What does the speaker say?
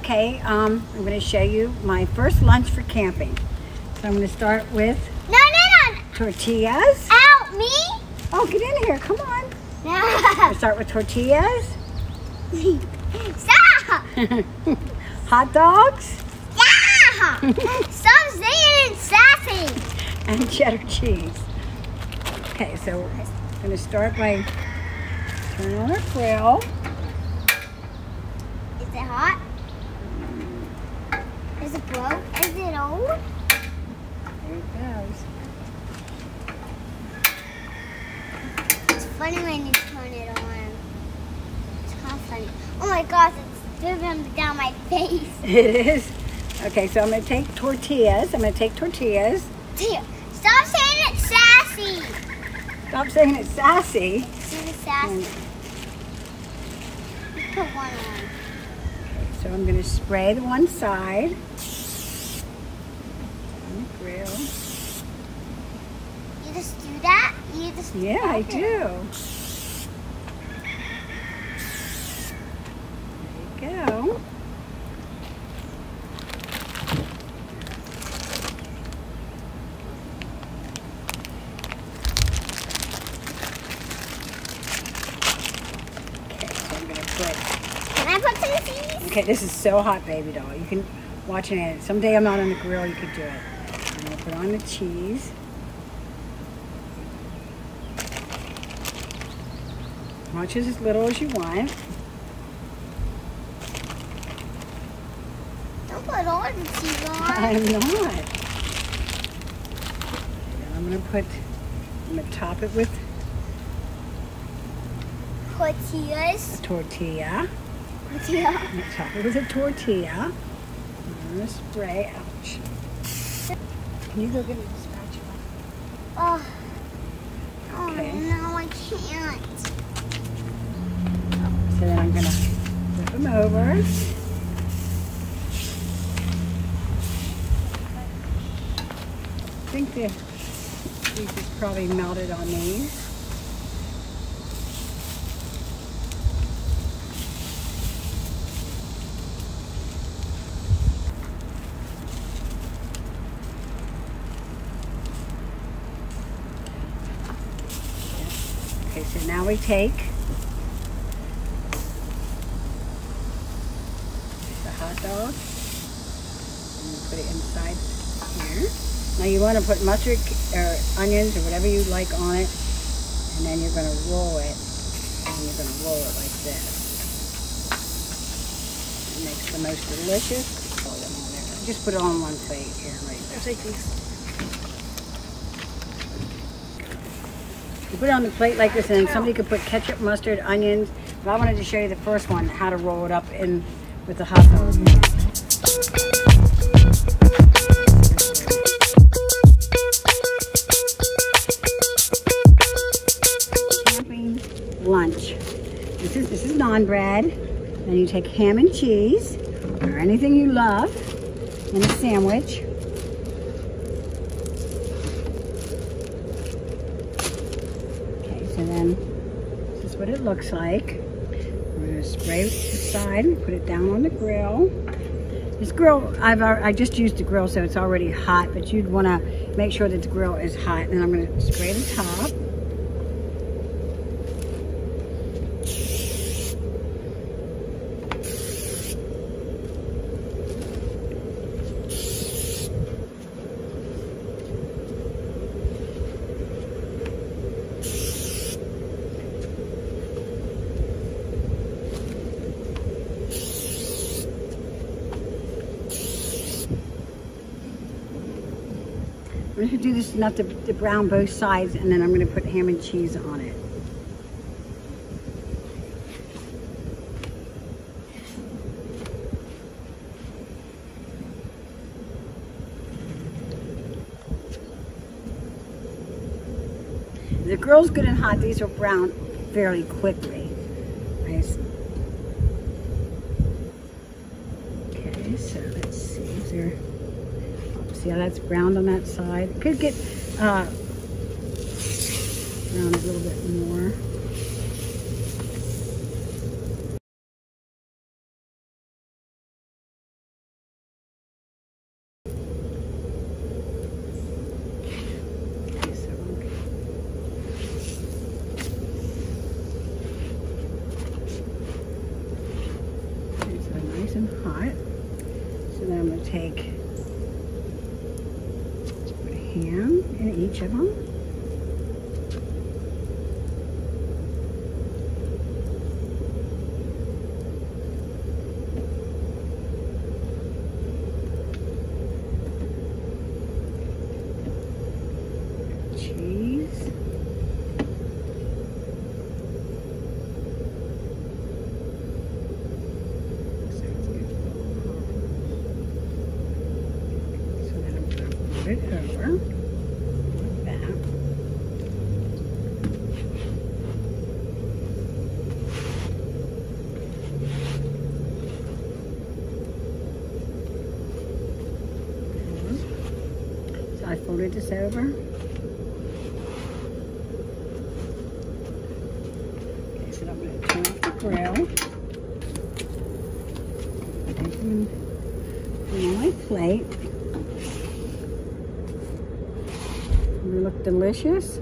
Okay, I'm going to show you my first lunch for camping. So I'm going to start with tortillas. Out, me? Oh, get in here. Come on. No. I'm going to start with tortillas. Stop! Hot dogs. Yeah! Stop saying it sassy. And cheddar cheese. Okay, so I'm going to start by turning on our grill. Is it hot? Is it broke? Is it old? There it goes. It's funny when you turn it on. It's kind of funny. Oh my gosh, it's dripping down my face. It is. Okay, so I'm going to take tortillas. Stop saying it's sassy. Stop saying it's sassy. See the sassy? Let's put one on. So I'm going to spray the one side on the grill. You just do that? You just Yeah, I do. There you go. Okay, so I'm going to put... Can I put some cheese? Okay, this is so hot, baby doll. You can watch it. Someday I'm not on the grill, you could do it. I'm going to put on the cheese. Watch as little as you want. Don't put all the cheese on. I'm not. I'm going to top it with Tortillas. a tortilla. Tortilla. I'm going to top it with a tortilla. I'm going to spray. Ouch. Can you go get me the spatula? Oh. Okay. Oh no, I can't. So then I'm going to flip them over. I think the cheese is probably melted on these. Okay, so now we take the hot dog and put it inside here. Now you want to put mustard or onions or whatever you like on it, and then you're going to roll it, and you're going to roll it like this. It makes the most delicious. Throw them on there. Just put it on one plate here, right there. Take these. You put it on the plate like this, and then somebody could put ketchup, mustard, onions. But I wanted to show you the first one, how to roll it up in with the hot dog. Camping lunch. This is NAAN bread. Then you take ham and cheese, or anything you love, in a sandwich. And then this is what it looks like. We're going to spray the side and put it down on the grill. This grill, I just used the grill, so it's already hot, but you'd want to make sure that the grill is hot. And I'm going to spray the top. I'm going to do this enough to brown both sides, and then I'm going to put ham and cheese on it. The grill's good and hot. These will brown fairly quickly. Nice. Okay, so let's see. Is there... See how that's browned on that side? It could get browned a little bit more. So then I'm going to take put a ham in each of them. Cheese. It over like that. So I folded this over. Okay, so I'm going to turn off the grill. Take them on my plate. They look delicious.